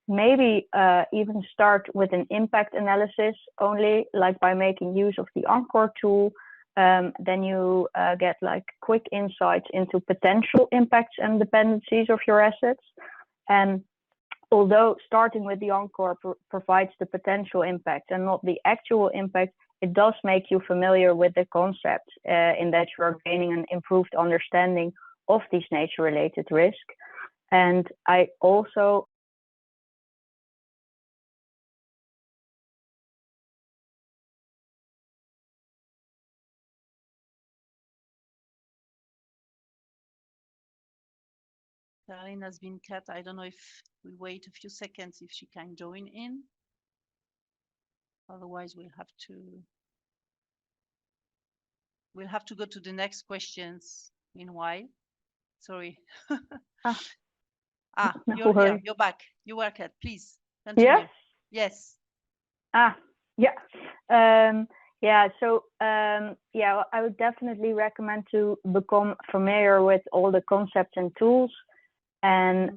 Maybe even start with an impact analysis only, like by making use of the Encore tool. Then you get like quick insights into potential impacts and dependencies of your assets. And although starting with the Encore provides the potential impact and not the actual impact, it does make you familiar with the concept in that you are gaining an improved understanding of these nature-related risks. And I also Caroline has been cut. I don't know if we wait a few seconds if she can join in. Otherwise, we'll have to go to the next questions meanwhile. Sorry. You're here. You're back. You were cut. Please continue. Yes. Yes. So I would definitely recommend to become familiar with all the concepts and tools. And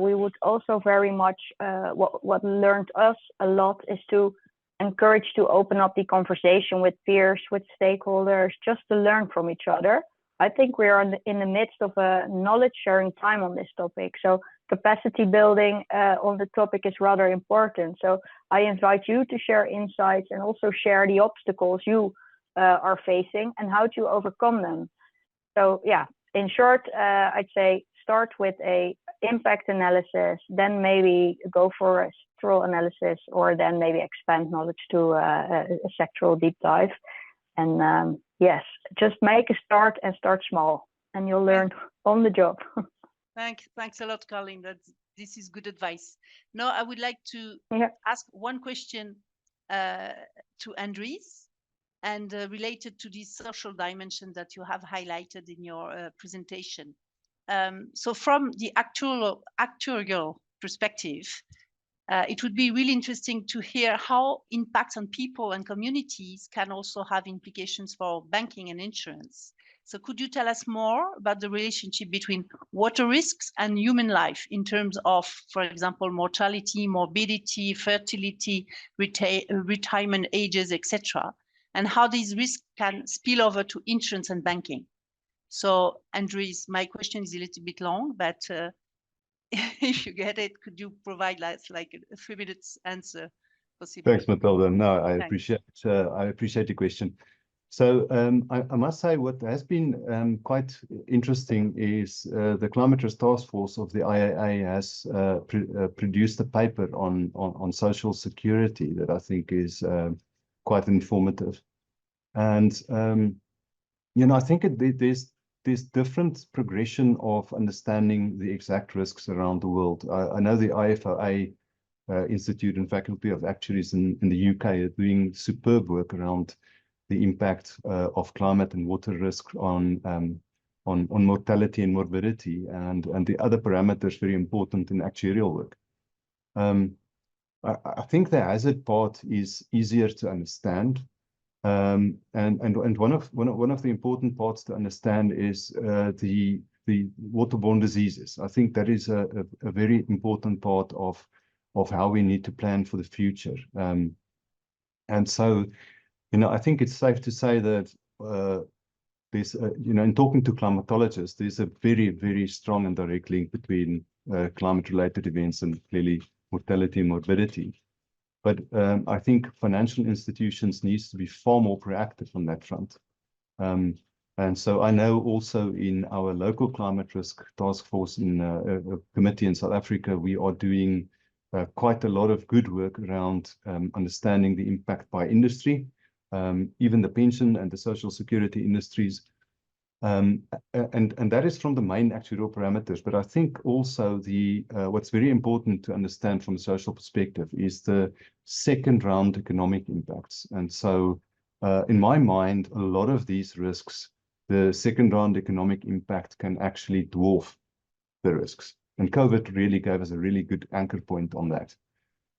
we would also very much, what learned us a lot is to encourage to open up the conversation with peers, with stakeholders, just to learn from each other. I think we are in the midst of a knowledge sharing time on this topic. So capacity building on the topic is rather important. So I invite you to share insights and also share the obstacles you are facing and how to overcome them. So yeah, in short, I'd say start with a impact analysis, then maybe go for a sectoral analysis, or then maybe expand knowledge to a sectoral deep dive. And yes, just make a start and start small, and you'll learn on the job. Thanks a lot, Colin. This is good advice. Now, I would like to ask one question to Andries, and related to this social dimension that you have highlighted in your presentation. So from the actuarial perspective, it would be really interesting to hear how impacts on people and communities can also have implications for banking and insurance. So could you tell us more about the relationship between water risks and human life in terms of, for example, mortality, morbidity, fertility, retirement ages, etc., and how these risks can spill over to insurance and banking? So, Andries, my question is a little bit long, but if you get it, could you provide like a 3 minutes answer? Possibly? Thanks, Matilda. No, I appreciate the question. So I must say what has been quite interesting is the Climate Risk Task Force of the IAA has produced a paper on social security that I think is quite informative. And I think there's different progression of understanding the exact risks around the world. I know the IFOA Institute and Faculty of Actuaries in the UK are doing superb work around the impact of climate and water risk on mortality and morbidity, and the other parameters very important in actuarial work. I think the hazard part is easier to understand. And one of the important parts to understand is the waterborne diseases. I think that is a very important part of how we need to plan for the future. And so, I think it's safe to say that there's, in talking to climatologists, there's a very, very strong and direct link between climate-related events and clearly mortality and morbidity. But I think financial institutions needs to be far more proactive on that front. And so I know also in our local climate risk task force in a committee in South Africa, we are doing quite a lot of good work around understanding the impact by industry, even the pension and the social security industries. And that is from the main actuarial parameters. But I think also what's very important to understand from a social perspective is the second round economic impacts. And so in my mind, a lot of these risks, the second round economic impact can actually dwarf the risks. And COVID really gave us a really good anchor point on that.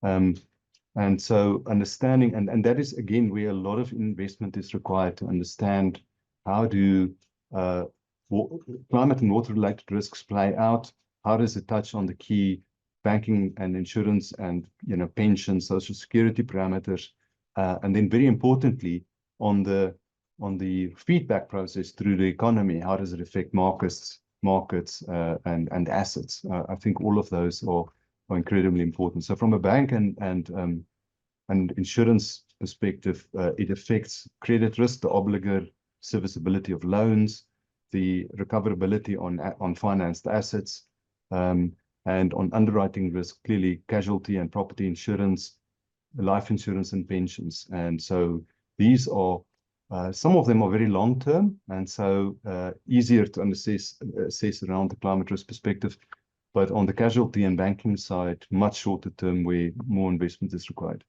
And so understanding, and that is again where a lot of investment is required to understand how do climate and water related risks play out, how does it touch on the key banking and insurance and pension, social security parameters, and then very importantly on the feedback process through the economy, how does it affect markets and assets. I think all of those are incredibly important. So from a bank and insurance perspective, it affects credit risk, the obligor serviceability of loans, the recoverability on financed assets, and on underwriting risk, clearly casualty and property insurance, life insurance and pensions. And so these are, some of them are very long term, and so easier to assess around the climate risk perspective. But on the casualty and banking side, much shorter term where more investment is required.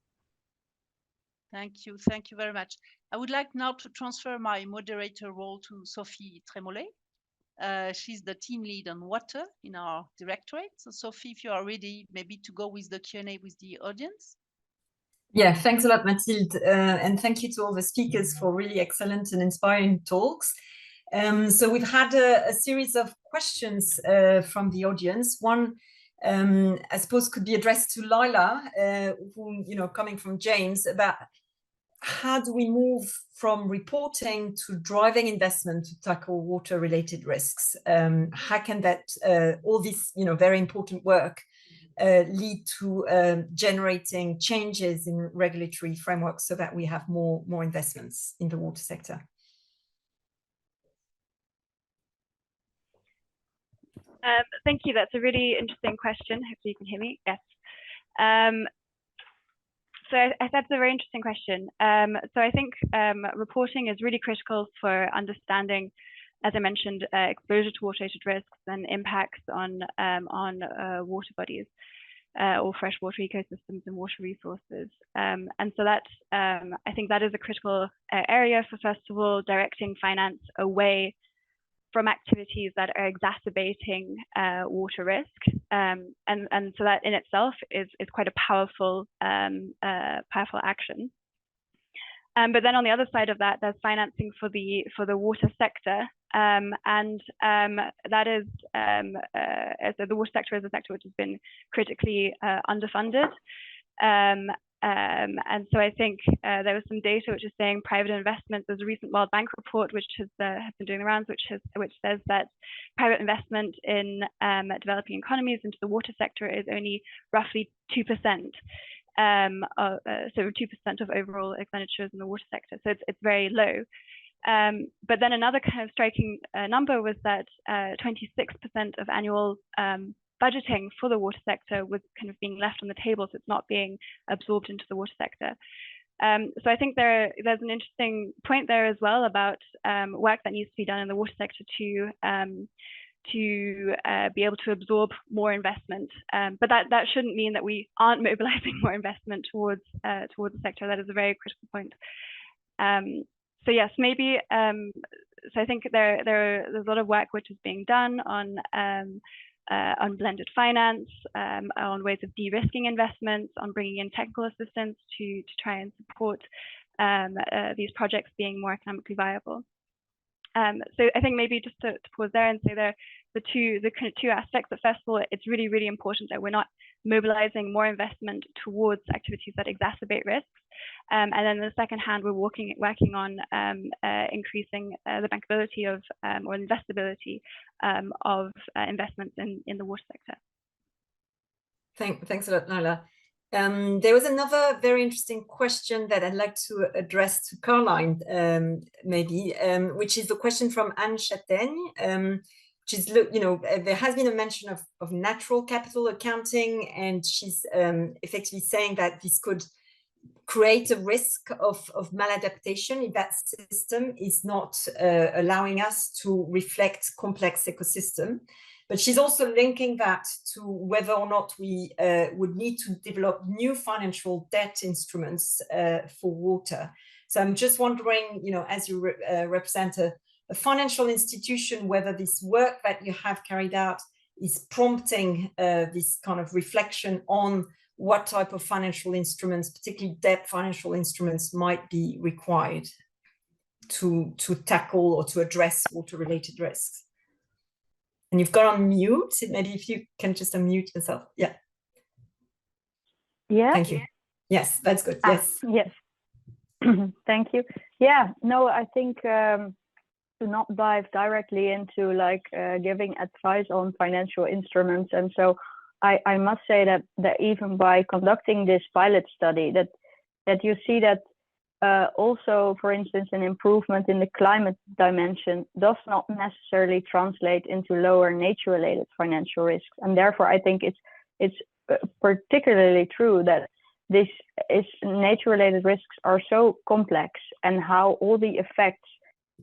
Thank you very much. I would like now to transfer my moderator role to Sophie Trémollet. She's the team lead on water in our directorate. So Sophie, if you are ready, maybe to go with the Q&A with the audience. Yeah, thanks a lot, Mathilde. And thank you to all the speakers for really excellent and inspiring talks. So we've had a series of questions from the audience. One, I suppose, could be addressed to Lila, who, coming from James, about how do we move from reporting to driving investment to tackle water-related risks? How can that, all this, very important work lead to generating changes in regulatory frameworks so that we have more investments in the water sector? Thank you. That's a really interesting question. Hopefully you can hear me. Yes. So that's a very interesting question. So I think reporting is really critical for understanding, as I mentioned, exposure to water-related risks and impacts on water bodies or freshwater ecosystems and water resources. And so that I think that is a critical area for, first of all, directing finance away from activities that are exacerbating water risk, and so that in itself is quite a powerful action. But then on the other side of that, there's financing for the water sector, and that is so the water sector is a sector which has been critically underfunded. And so I think there was some data which is saying private investment. There's a recent World Bank report which has been doing the rounds, which says that private investment in developing economies into the water sector is only roughly 2%. So 2% of overall expenditures in the water sector. So it's very low. But then another kind of striking number was that 26% of annual budgeting for the water sector was kind of being left on the table, so it's not being absorbed into the water sector. So I think there's an interesting point there as well about work that needs to be done in the water sector to be able to absorb more investment. But that shouldn't mean that we aren't mobilizing more investment towards the sector. That is a very critical point. So yes, maybe. So I think there's a lot of work which is being done on blended finance, on ways of de-risking investments, on bringing in technical assistance to try and support these projects being more economically viable. So I think maybe just to pause there and say the kind of two aspects. That first of all, it's really, really important that we're not mobilizing more investment towards activities that exacerbate risks. And then on the second hand, we're working on increasing the bankability of or investability of investments in the water sector. Thanks a lot, Lila. There was another very interesting question that I'd like to address to Caroline, maybe, which is the question from Anne Châtaigne, which is, there has been a mention of natural capital accounting, and she's effectively saying that this could create a risk of maladaptation if that system is not allowing us to reflect complex ecosystem. But she's also linking that to whether or not we would need to develop new financial debt instruments for water. So I'm just wondering, as you represent a financial institution, whether this work that you have carried out is prompting this kind of reflection on what type of financial instruments, particularly debt financial instruments, might be required to tackle or to address water-related risks. And you've got on mute. Maybe if you can just unmute yourself. Yeah. Yeah. Thank you. Yes, that's good. Yes. Yes. Thank you. Yeah. No, I think to not dive directly into giving advice on financial instruments, and so I must say that even by conducting this pilot study, that you see that also, for instance, an improvement in the climate dimension does not necessarily translate into lower nature-related financial risks, and therefore I think it's particularly true that nature-related risks are so complex, and how all the effects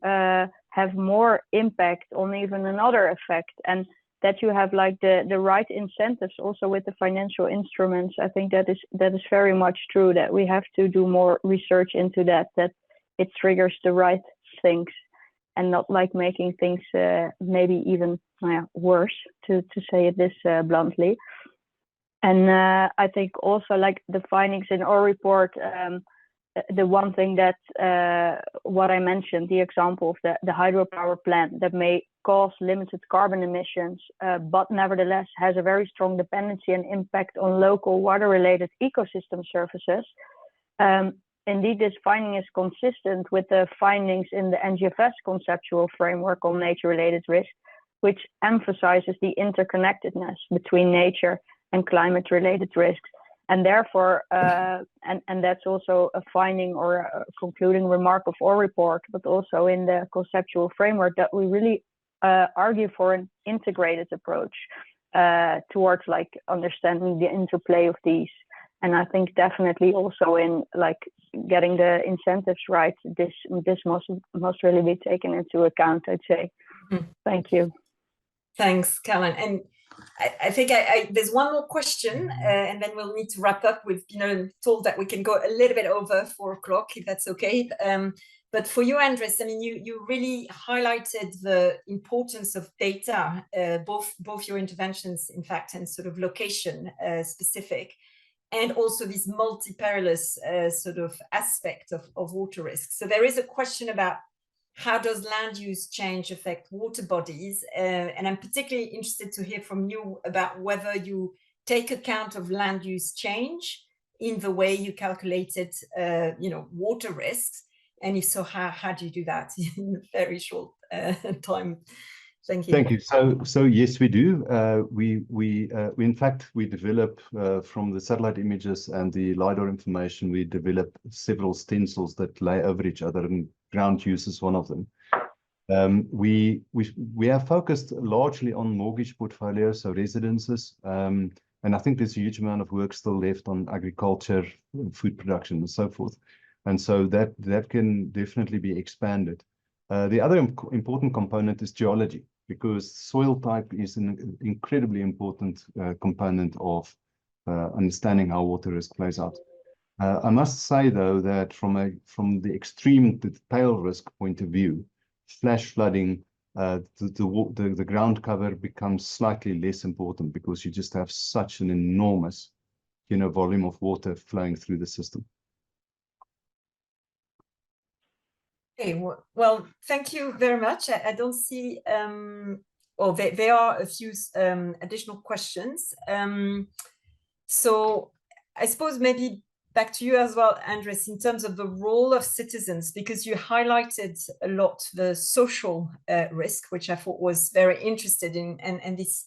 have more impact on even another effect, and that you have the right incentives also with the financial instruments. I think that is very much true, that we have to do more research into that it triggers the right things, and not making things maybe even worse, to say it this bluntly. And I think also the findings in our report, the one thing that what I mentioned, the example of the hydropower plant that may cause limited carbon emissions, but nevertheless has a very strong dependency and impact on local water-related ecosystem services. Indeed, this finding is consistent with the findings in the NGFS conceptual framework on nature-related risk, which emphasizes the interconnectedness between nature and climate-related risks. And therefore, and that's also a finding or a concluding remark of our report, but also in the conceptual framework, that we really argue for an integrated approach towards understanding the interplay of these. And I think definitely also in getting the incentives right, this must really be taken into account, I'd say. Mm-hmm. Thank you. Thanks, Caroline. And I think there's one more question, and then we'll need to wrap up. We've told that we can go a little bit over 4 o'clock, if that's okay. But for you, Andres, I mean, you really highlighted the importance of data, both your interventions, in fact, and sort of location specific, and also this multi-perilous sort of aspect of water risk. So there is a question about how does land use change affect water bodies? And I'm particularly interested to hear from you about whether you take account of land use change in the way you calculated, water risks. And if so, how do you do that in a very short time? Thank you. Thank you. So yes, we do. We in fact, we develop from the satellite images and the LiDAR information, we develop several stencils that lay over each other, and ground use is one of them. We have focused largely on mortgage portfolios, so residences, and I think there's a huge amount of work still left on agriculture, food production, and so forth. And so that can definitely be expanded. The other important component is geology, because soil type is an incredibly important component of understanding how water risk plays out. I must say, though, that from the extreme to the tail risk point of view, flash flooding, the ground cover becomes slightly less important, because you just have such an enormous, volume of water flowing through the system. Okay, well, thank you very much. I don't see, there are a few additional questions. So I suppose maybe back to you as well, Andres, in terms of the role of citizens, because you highlighted a lot the social risk, which I thought was very interested in, and this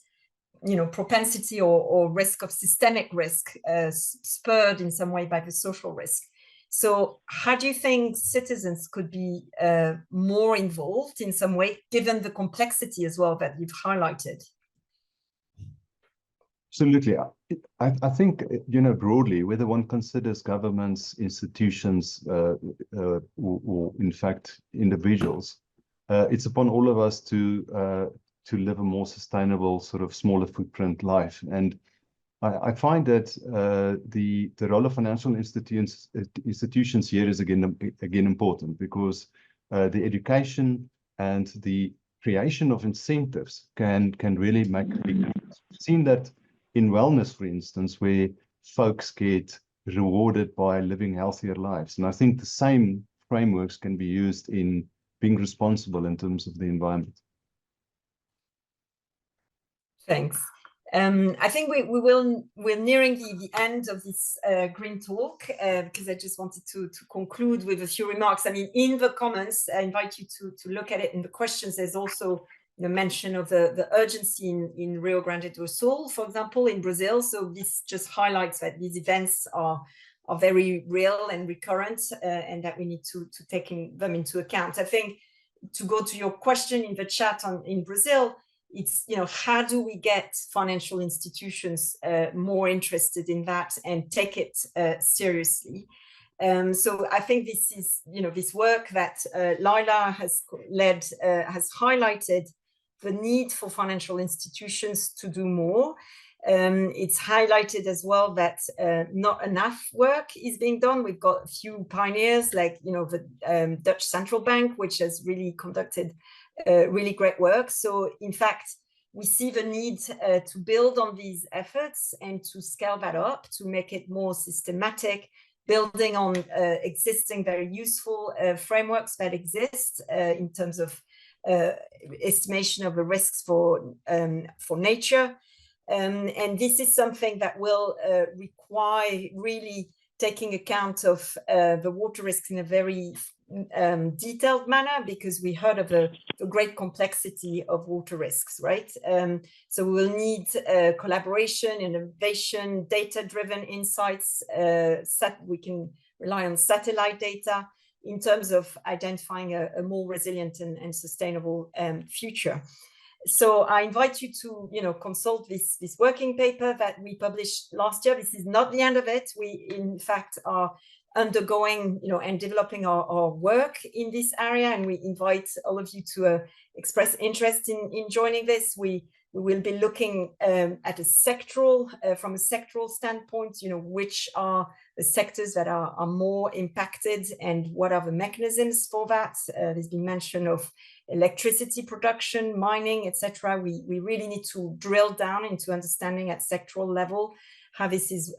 propensity or risk of systemic risk spurred in some way by the social risk. So how do you think citizens could be more involved in some way, given the complexity as well that you've highlighted? Absolutely. I think, broadly, whether one considers governments, institutions, or in fact, individuals, it's upon all of us to live a more sustainable, sort of smaller footprint life. And I find that the role of financial institutions here is again important, because the education and the creation of incentives can really make a big difference. We've seen that in wellness, for instance, where folks get rewarded by living healthier lives. And I think the same frameworks can be used in being responsible in terms of the environment. Thanks. I think we're nearing the end of this Green Talk, because I just wanted to conclude with a few remarks. I mean, in the comments, I invite you to look at it in the questions. There's also the mention of the urgency in Rio Grande do Sul, for example, in Brazil. So this just highlights that these events are very real and recurrent, and that we need to take them into account. I think, to go to your question in the chat in Brazil, it's, how do we get financial institutions more interested in that and take it seriously? So I think this is, this work that Laila has led has highlighted the need for financial institutions to do more. It's highlighted as well that not enough work is being done. We've got a few pioneers, like the Dutch Central Bank, which has really conducted really great work. So in fact, we see the need to build on these efforts and to scale that up, to make it more systematic, building on existing very useful frameworks that exist in terms of estimation of the risks for nature. And this is something that will require really taking account of the water risks in a very detailed manner, because we heard of the great complexity of water risks, right? So we will need collaboration, innovation, data-driven insights. We can rely on satellite data in terms of identifying a more resilient and sustainable future. So I invite you to, consult this working paper that we published last year. This is not the end of it. We, in fact, are undergoing, and developing our work in this area, and we invite all of you to express interest in joining this. We will be looking at from a sectoral standpoint, which are the sectors that are more impacted and what are the mechanisms for that. There's been mention of electricity production, mining, etc. We really need to drill down into understanding at sectoral level how this is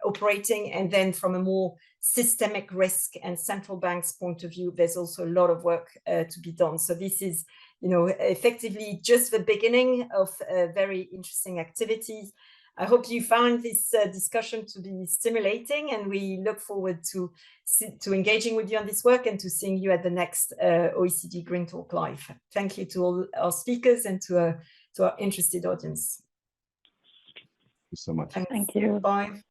operating. And then from a more systemic risk and central banks point of view, there's also a lot of work to be done. So this is, effectively just the beginning of very interesting activities. I hope you found this discussion to be stimulating, and we look forward to engaging with you on this work and to seeing you at the next OECD Green Talk Live. Thank you to all our speakers and to our interested audience. Thank you so much. Thanks. Thank you. Bye.